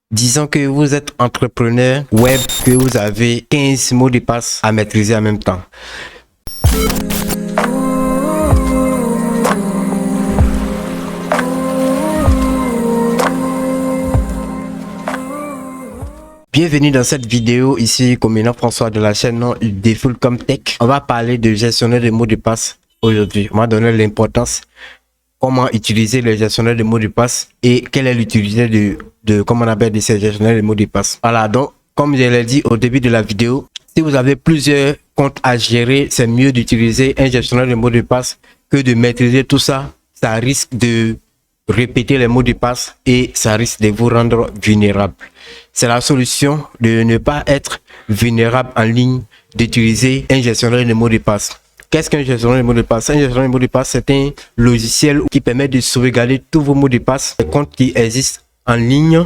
Disons que vous êtes entrepreneur web, que vous avez 15 mots de passe à maîtriser en même temps. Bienvenue dans cette vidéo, ici Comina François de la chaîne Defullcom Tech. On va parler de gestionnaire de mots de passe aujourd'hui. On va donner l'importance, comment utiliser le gestionnaire de mots de passe et quelle est l'utilité de comment on appelle de ces gestionnaires de mots de passe. Voilà, donc comme je l'ai dit au début de la vidéo, si vous avez plusieurs comptes à gérer, c'est mieux d'utiliser un gestionnaire de mots de passe que de maîtriser tout ça. Ça risque de répéter les mots de passe et ça risque de vous rendre vulnérable. C'est la solution de ne pas être vulnérable en ligne, d'utiliser un gestionnaire de mots de passe. Qu'est-ce qu'un gestionnaire de mots de passe? Un gestionnaire de mots de passe, c'est un logiciel qui permet de sauvegarder tous vos mots de passe, les comptes qui existent en ligne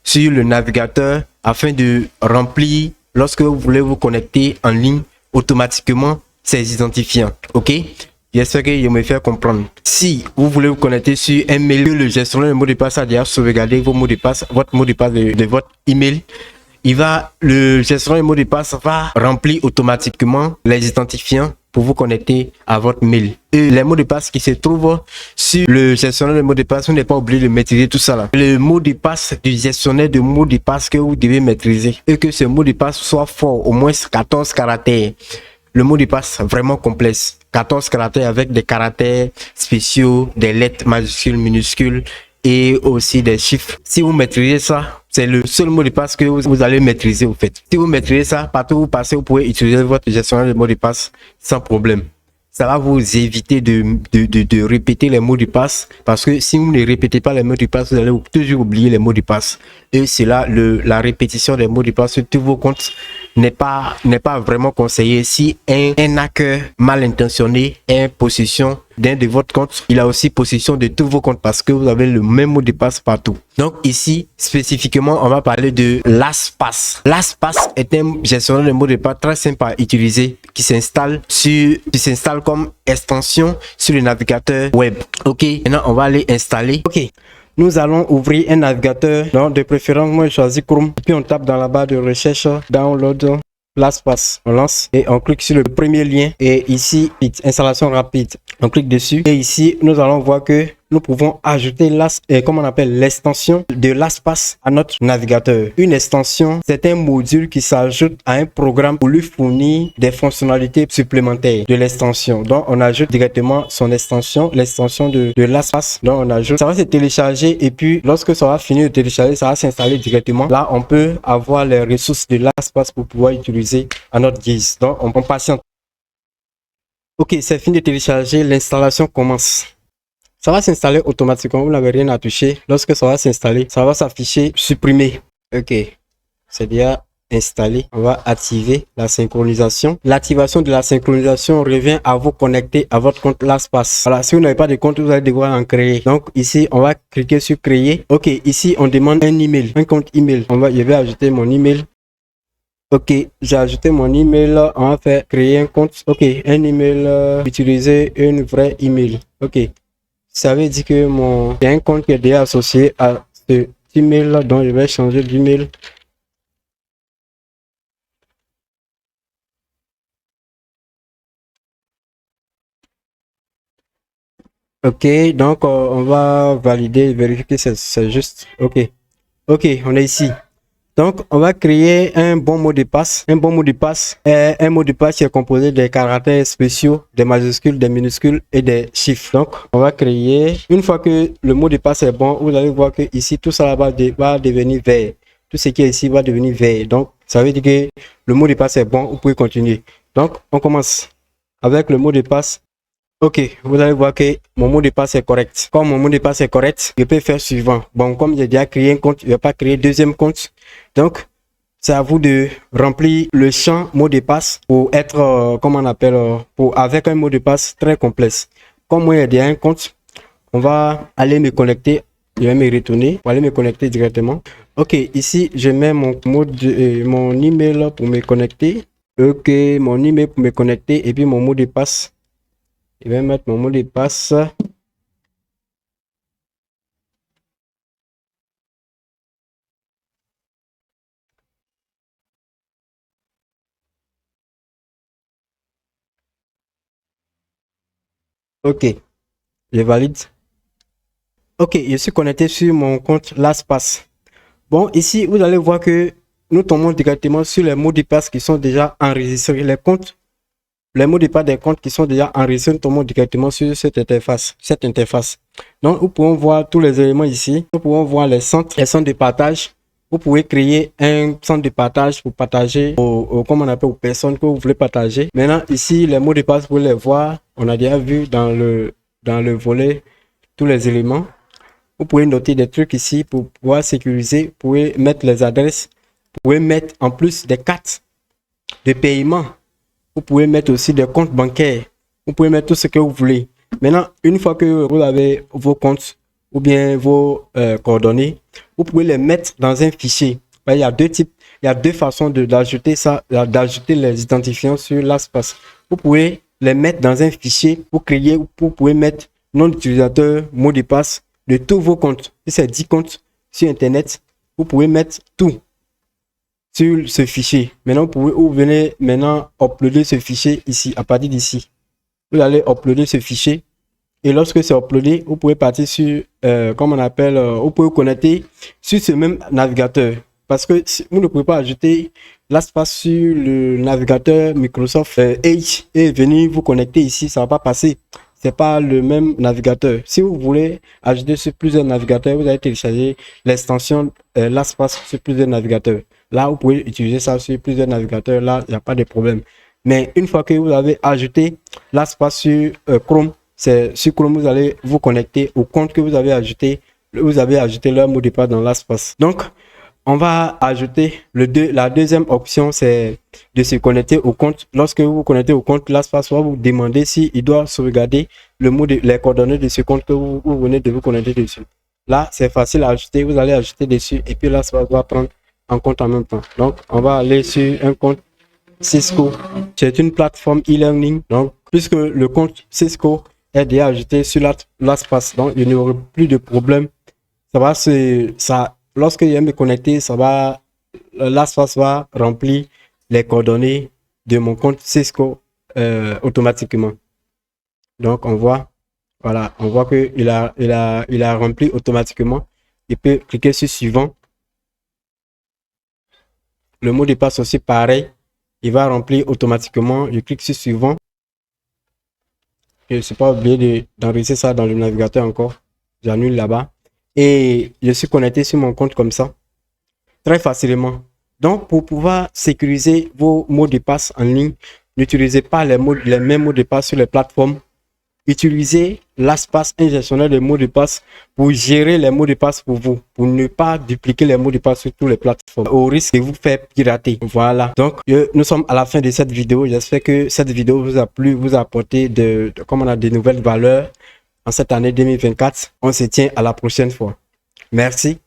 sur le navigateur afin de remplir, lorsque vous voulez vous connecter en ligne, automatiquement ces identifiants. Ok? J'espère que je me fais comprendre. Si vous voulez vous connecter sur un mail, que le gestionnaire de mots de passe a déjà sauvegardé vos mots de passe, votre mot de passe de votre email, le gestionnaire de mots de passe va remplir automatiquement les identifiants pour vous connecter à votre mail. Et les mots de passe qui se trouvent sur le gestionnaire de mots de passe, vous n'êtes pas obligé de maîtriser tout ça là. Le mot de passe du gestionnaire de mots de passe que vous devez maîtriser et que ce mot de passe soit fort, au moins 14 caractères. Le mot de passe vraiment complexe, 14 caractères avec des caractères spéciaux, des lettres majuscules, minuscules et aussi des chiffres. Si vous maîtrisez ça, c'est le seul mot de passe que vous allez maîtriser au fait. Si vous maîtrisez ça, partout où vous passez, vous pouvez utiliser votre gestionnaire de mots de passe sans problème. Ça va vous éviter de répéter les mots de passe parce que si vous ne répétez pas les mots de passe, vous allez toujours oublier les mots de passe. Et c'est là la répétition des mots de passe sur tous vos comptes n'est pas vraiment conseillé. Si un hacker mal intentionné est en possession d'un de votre compte, il a aussi possession de tous vos comptes parce que vous avez le même mot de passe partout. Donc ici, spécifiquement, on va parler de LastPass. LastPass est un gestionnaire de mots de passe très simple à utiliser qui s'installe comme extension sur le navigateur web. Ok, maintenant on va aller installer. Ok. Nous allons ouvrir un navigateur, donc de préférence, moi je choisis Chrome. Puis on tape dans la barre de recherche, download, LastPass. On lance et on clique sur le premier lien. Et ici, installation rapide. On clique dessus. Et ici, nous allons voir que nous pouvons ajouter l'extension de LastPass à notre navigateur. Une extension, c'est un module qui s'ajoute à un programme pour lui fournir des fonctionnalités supplémentaires de l'extension. Donc, on ajoute directement son extension, l'extension de LastPass. Donc, on ajoute. Ça va se télécharger et puis, lorsque ça va finir de télécharger, ça va s'installer directement. Là, on peut avoir les ressources de LastPass pour pouvoir utiliser à notre guise. Donc, on patiente. Ok, c'est fini de télécharger. L'installation commence. Ça va s'installer automatiquement, vous n'avez rien à toucher. Lorsque ça va s'installer, ça va s'afficher supprimer. Ok, c'est déjà installé. On va activer la synchronisation. L'activation de la synchronisation revient à vous connecter à votre compte LastPass. Voilà, si vous n'avez pas de compte, vous allez devoir en créer. Donc ici, on va cliquer sur créer. Ok, ici, on demande un email, un compte email. Je vais ajouter mon email. Ok, j'ai ajouté mon email. On va faire créer un compte. Ok, un email, utiliser une vraie email. Ok. Ça veut dire que j'ai un compte qui est déjà associé à ce email là, donc je vais changer d'email. Ok, donc on va valider, vérifier que c'est juste. Ok, on est ici. Donc, on va créer un bon mot de passe. Un bon mot de passe est un mot de passe qui est composé des caractères spéciaux, des majuscules, des minuscules et des chiffres. Donc, on va créer. Une fois que le mot de passe est bon, vous allez voir que ici, tout ça va devenir vert. Tout ce qui est ici va devenir vert. Donc, ça veut dire que le mot de passe est bon. Vous pouvez continuer. Donc, on commence avec le mot de passe. Ok, vous allez voir que mon mot de passe est correct. Comme mon mot de passe est correct, je peux faire suivant. Bon, comme j'ai déjà créé un compte, je ne vais pas créer deuxième compte. Donc, c'est à vous de remplir le champ mot de passe pour être, avec un mot de passe très complexe. Comme moi, j'ai déjà un compte, on va aller me connecter. Je vais me retourner pour aller me connecter directement. Ok, ici, je mets mon email pour me connecter. Ok, mon email pour me connecter et puis mon mot de passe. Je vais mettre mon mot de passe. Ok, je valide. Ok, je suis connecté sur mon compte LastPass. Bon, ici, vous allez voir que nous tombons directement sur les mots de passe qui sont déjà enregistrés. Les mots de passe des comptes qui sont déjà enregistrés, nous tombons directement sur cette interface. Donc, nous pouvons voir tous les éléments ici. Nous pouvons voir les centres de partage. Vous pouvez créer un centre de partage pour partager comme on appelle, aux personnes que vous voulez partager. Maintenant, ici, les mots de passe, vous pouvez les voir. On a déjà vu dans le volet tous les éléments. Vous pouvez noter des trucs ici pour pouvoir sécuriser. Vous pouvez mettre les adresses. Vous pouvez mettre en plus des cartes de paiement. Vous pouvez mettre aussi des comptes bancaires. Vous pouvez mettre tout ce que vous voulez. Maintenant, une fois que vous avez vos comptes ou bien vos coordonnées, vous pouvez les mettre dans un fichier. Il y a deux types, il y a deux façons d'ajouter ça, d'ajouter les identifiants sur LastPass. Vous pouvez les mettre dans un fichier pour créer, vous pouvez mettre nom d'utilisateur, mot de passe de tous vos comptes. Si c'est 10 comptes sur Internet, vous pouvez mettre tout sur ce fichier. Maintenant, vous venez maintenant uploader ce fichier ici, à partir d'ici. Vous allez uploader ce fichier. Et lorsque c'est uploadé, vous pouvez partir sur, comme on appelle, vous pouvez vous connecter sur ce même navigateur. Parce que vous ne pouvez pas ajouter LastPass sur le navigateur Microsoft Edge et venir vous connecter ici, ça ne va pas passer. C'est pas le même navigateur. Si vous voulez ajouter sur plusieurs navigateurs, vous allez télécharger l'extension LastPass sur plusieurs navigateurs. Là, vous pouvez utiliser ça sur plusieurs navigateurs. Là, il n'y a pas de problème. Mais une fois que vous avez ajouté LastPass sur Chrome, c'est sur Chrome, vous allez vous connecter au compte que vous avez ajouté. Vous avez ajouté leur mot de passe dans LastPass. Donc, on va ajouter la deuxième option, c'est de se connecter au compte. Lorsque vous vous connectez au compte LastPass, va vous demander s'il doit sauvegarder les coordonnées de ce compte que vous venez de vous connecter dessus. Là, c'est facile à ajouter. Vous allez ajouter dessus et puis LastPass va prendre en compte en même temps. Donc, on va aller sur un compte Cisco. C'est une plateforme e-learning. Donc, puisque le compte Cisco est déjà ajouté sur LastPass, donc il n'y aura plus de problème. Lorsque je vais me connecter, LastPass va remplir les coordonnées de mon compte Cisco automatiquement. Donc, on voit qu'il a rempli automatiquement. Il peut cliquer sur suivant. Le mot de passe aussi pareil. Il va remplir automatiquement. Je clique sur suivant. Je ne suis pas oublié d'enregistrer ça dans le navigateur encore. J'annule là-bas. Et je suis connecté sur mon compte comme ça. Très facilement. Donc, pour pouvoir sécuriser vos mots de passe en ligne, n'utilisez pas les mêmes mots de passe sur les plateformes. Utilisez LastPass, un gestionnaire de mots de passe pour gérer les mots de passe pour vous, pour ne pas dupliquer les mots de passe sur toutes les plateformes au risque de vous faire pirater. Voilà. Donc, nous sommes à la fin de cette vidéo. J'espère que cette vidéo vous a plu, vous a apporté comme on a de nouvelles valeurs en cette année 2024. On se tient à la prochaine fois. Merci.